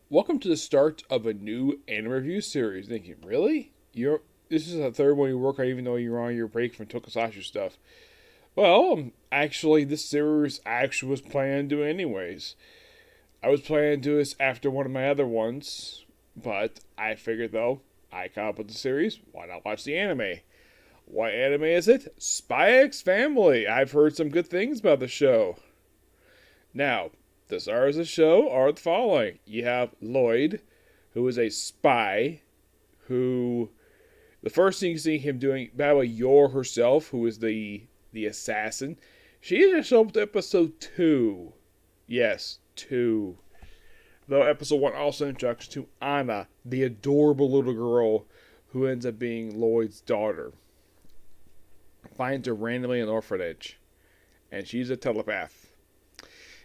Welcome to the start of a new anime review series. Thinking, really? This is the third one you work on, even though you're on your break from Tokusatsu stuff. Well, actually, this series actually was planned to do anyways. I was planning to do this after one of my other ones, but I figured though I caught up with the series, why not watch the anime? What anime is it? Spy X Family. I've heard some good things about the show. Now, the stars of the show are the following: you have Lloyd, who is a spy who the first thing you see him doing, by the way, Yor herself, who is the assassin, she just showed up to episode 2. Yes, 2. Though episode 1 also introduced to Anna, the adorable little girl who ends up being Lloyd's daughter. Finds her randomly in an orphanage, and she's a telepath.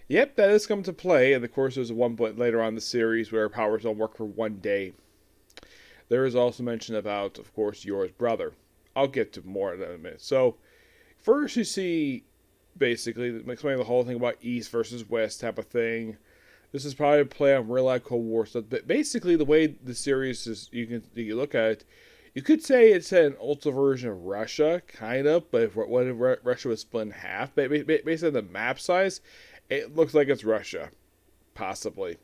Yep, that is come to play, and of course there's one point later on in the series where her powers don't work for one day. There is also mention about, of course, Yor's brother. I'll get to more of that in a minute. So, first you see, basically, explaining the whole thing about East versus West type of thing. This is probably a play on real life Cold War stuff. But basically, the way the series is, you look at it, you could say it's an ultra version of Russia, kind of. But if Russia was split in half, based on the map size, it looks like it's Russia, possibly.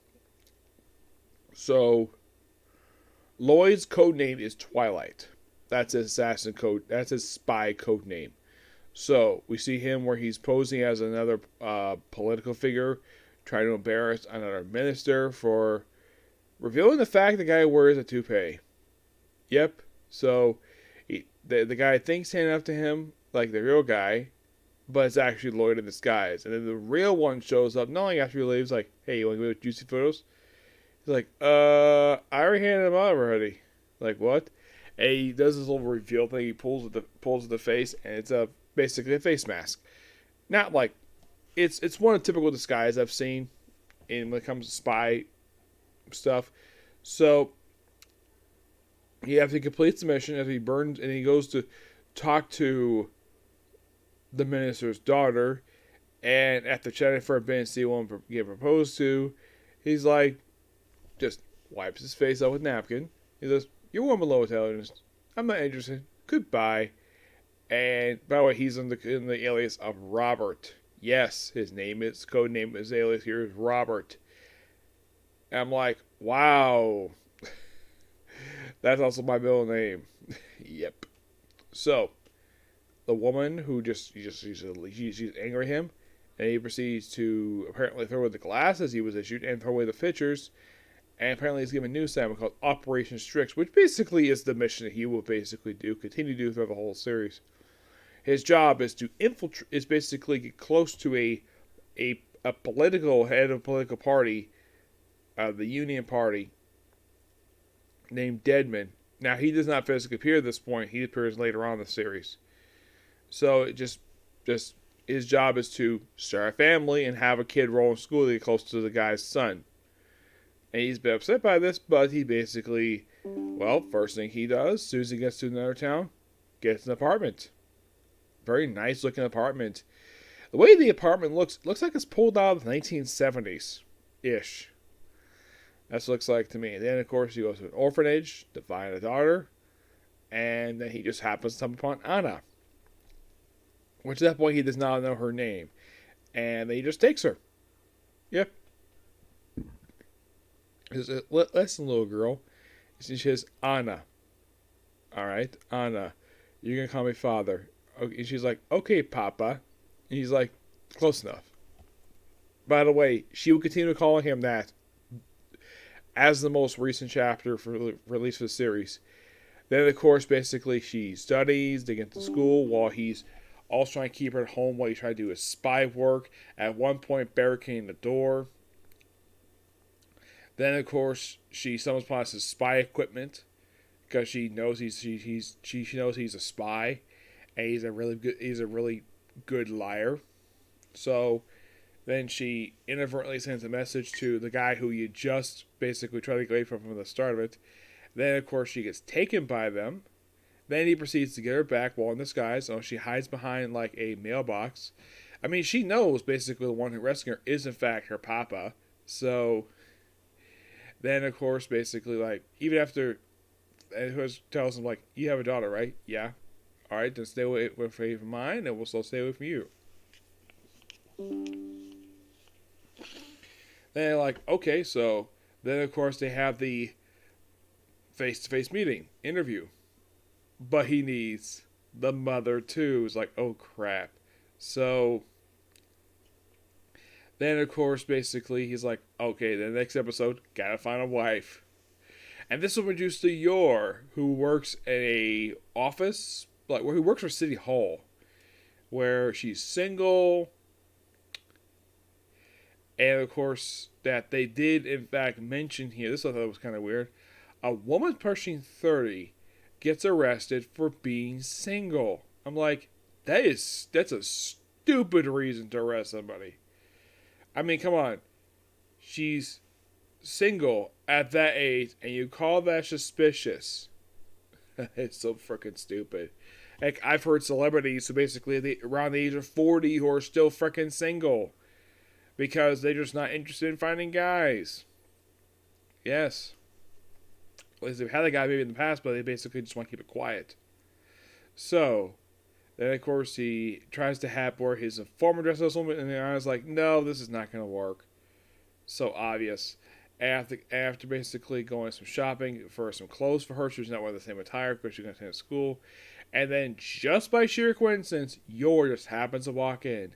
So Lloyd's code name is Twilight. That's his assassin code. That's his spy code name. So we see him where he's posing as another political figure, trying to embarrass another minister for revealing the fact the guy wears a toupee. Yep. So the guy thinks standing up to him like the real guy, but it's actually Lloyd in disguise. And then the real one shows up, not only after he leaves, like, hey, you want to go with juicy photos? He's like, I already handed him out already. Like, what? And he does this little reveal thing. He pulls the face, and it's basically a face mask. Not like it's one of the typical disguise I've seen in when it comes to spy stuff. So after he completes the mission, after he burns, and he goes to talk to the minister's daughter, and after chatting for a bit and see one get proposed to, he's like, just wipes his face off with a napkin. He says, "You're one below intelligence. I'm not interested. Goodbye." And by the way, he's in the alias of Robert. Yes, his code name, his alias here is Robert. And I'm like, wow, that's also my middle name. Yep. So the woman who she's angry at him, and he proceeds to apparently throw away the glasses he was issued and throw away the pictures. And apparently he's given a new assignment called Operation Strix, which basically is the mission that he will basically continue to do throughout the whole series. His job is to infiltrate, is basically get close to a political head of a political party, the Union Party, named Deadman. Now he does not physically appear at this point. He appears later on in the series. So it just his job is to start a family and have a kid roll in school to get close to the guy's son. And he's been upset by this, but he basically, well, first thing he does, as soon as he gets to another town, gets an apartment. Very nice looking apartment. The way the apartment looks like it's pulled out of the 1970s ish. That's what it looks like to me. Then, of course, he goes to an orphanage to find a daughter, and then he just happens to come upon Anna, which at that point he does not know her name. And then he just takes her. Yep. He says, "Listen, little girl." She says, "Anna." All right, Anna. You're going to call me father. Okay. And she's like, "Okay, Papa." And he's like, "Close enough." By the way, she will continue calling him that as the most recent chapter for release for the series. Then, of course, basically she studies, they get to school while he's also trying to keep her at home while he's trying to do his spy work. At one point, barricading the door. Then, of course, she summons upon his spy equipment because she knows she knows he's a spy, and he's a really good liar. So then she inadvertently sends a message to the guy who you just basically tried to get away from the start of it. Then, of course, she gets taken by them. Then he proceeds to get her back while in disguise. So she hides behind like a mailbox. I mean, she knows basically the one who rescued her is in fact her papa. So Then, of course, basically, like, even after, and he tells him, like, you have a daughter, right? Yeah. All right, then stay away from mine, and we'll still stay away from you. Then, like, okay, so then, of course, they have the face-to-face meeting, interview. But he needs the mother, too. It's like, oh, crap. So then, of course, basically, he's like, okay, the next episode, gotta find a wife. And this will introduce to Yor, who works in a office, like where he works for City Hall, where she's single, and of course that they did in fact mention here. This I thought was kind of weird. A woman pushing 30 gets arrested for being single. I'm like, that's a stupid reason to arrest somebody. I mean, come on, she's single at that age, and you call that suspicious? It's so freaking stupid. Like, I've heard celebrities who basically around the age of 40 who are still freaking single because they're just not interested in finding guys. Yes. At least they've had a guy maybe in the past, but they basically just want to keep it quiet. So, then of course he tries to have where his former dress this woman, and I was like, no, this is not going to work. So obvious. After basically going some shopping for some clothes for her, she was not wearing the same attire because she's going to attend school. And then, just by sheer coincidence, Yor just happens to walk in.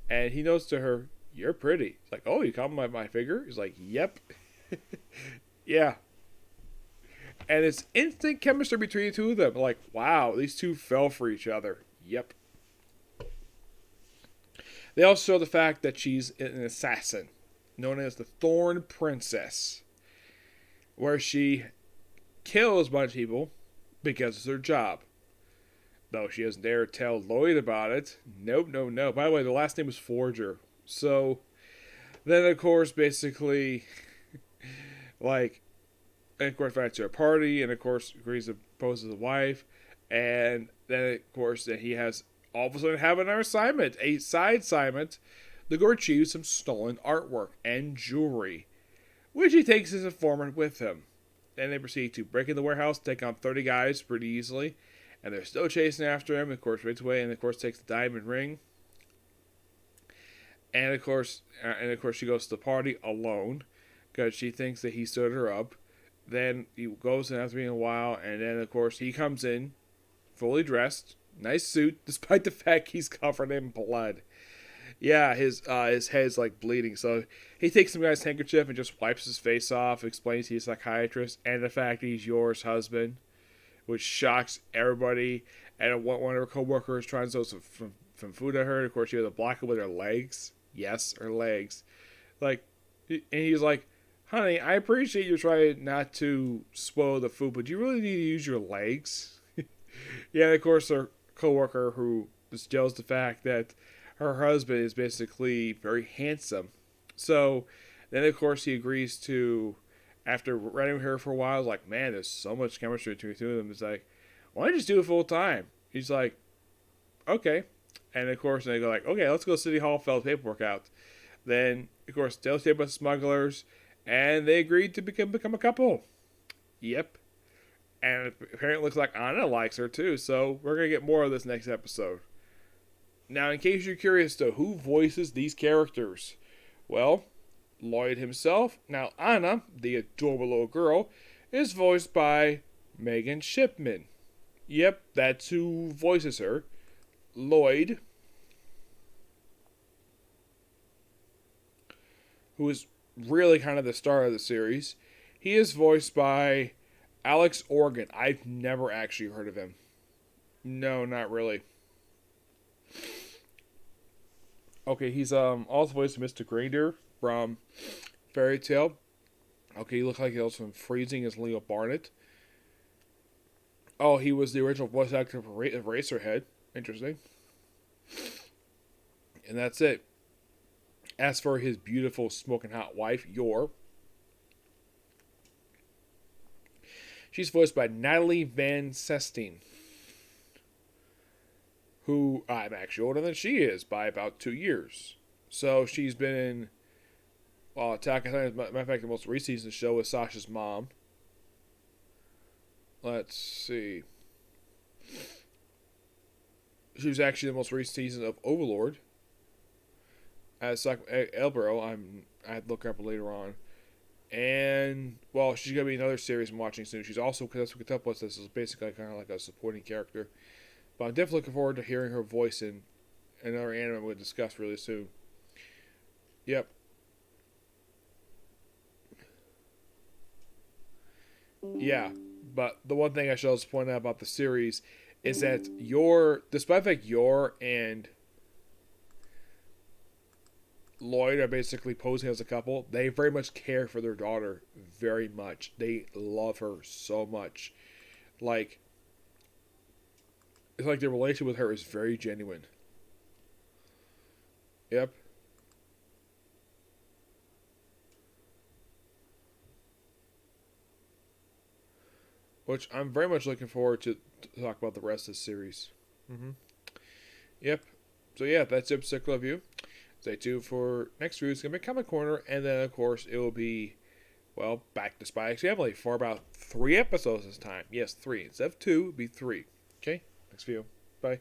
And he notes to her, you're pretty. It's like, oh, you compliment my figure? He's like, yep. Yeah. And it's instant chemistry between the two of them. Like, wow, these two fell for each other. Yep. They also show the fact that she's an assassin, known as the Thorn Princess, where she kills a bunch of people because it's her job. Though she doesn't dare tell Lloyd about it. Nope, no, no. By the way, the last name was Forger. So, then of course, basically, like, and of course, invites to a party, and of course, agrees to pose as a wife, and then of course, that he has all of a sudden have another assignment, a side assignment, to go retrieve some stolen artwork and jewelry, which he takes his informant with him. Then they proceed to break in the warehouse, take on 30 guys pretty easily, and they're still chasing after him. Of course, race away, and of course takes the diamond ring. And of course, she goes to the party alone because she thinks that he stood her up. Then he goes in after being a while, and then of course he comes in, fully dressed, nice suit, despite the fact he's covered in blood. Yeah, his head's like bleeding, so he takes some guy's handkerchief and just wipes his face off, explains he's a psychiatrist, and the fact he's Yor's husband, which shocks everybody. And one of her co-workers tries to throw some food at her, and of course she has to block it with her legs. Yes, her legs. Like, and he's like, honey, I appreciate you trying not to spoil the food, but do you really need to use your legs? Yeah, and of course, her coworker who just jealous the fact that her husband is basically very handsome. So then, of course, he agrees to, after running with her for a while, like, man, there's so much chemistry between the two of them. It's like, why don't you just do it full time? He's like, okay. And of course, they go like, okay, let's go to City Hall, fill the paperwork out. Then, of course, they'll stay with smugglers, and they agreed to become a couple. Yep. And apparently it looks like Anna likes her too, so we're going to get more of this next episode. Now, in case you're curious to who voices these characters, well, Lloyd himself. Now, Anna, the adorable little girl, is voiced by Megan Shipman. Yep, that's who voices her. Lloyd, who is really kind of the star of the series, he is voiced by Alex Organ. I've never actually heard of him. No, not really. Okay, he's also voiced Mr. Granger from Fairy Tale. Okay, he looks like he was from Freezing as Leo Barnett. Oh, he was the original voice actor of Eraserhead. Interesting. And that's it. As for his beautiful smoking hot wife, Yor, she's voiced by Natalie Van Sesteen, who I'm actually older than she is by about 2 years. So she's been in Well, Attack on Titan, as a matter of fact, the most recent season show is Sasha's mom. Let's see. She was actually the most recent season of Overlord. As Elbro, I had to look her up later on. And, well, she's going to be another series I'm watching soon. She's also, because that's what Ketupos this is basically kind of like a supporting character. But I'm definitely looking forward to hearing her voice in another anime I'm going to discuss really soon. Yep. Yeah, but the one thing I should also point out about the series is that despite the fact Yor and Lloyd are basically posing as a couple, they very much care for their daughter very much. They love her so much. Like, it's like their relationship with her is very genuine. Yep. Which I'm very much looking forward to talk about the rest of the series. Mm-hmm. Yep. So yeah, that's it particular review. Stay tuned for next review. It's gonna be Comic Corner, and then of course it will be, well, back to Spy X Family for about 3 episodes this time. Yes, 3 instead of 2, it'll be 3. Okay. Next video. Bye.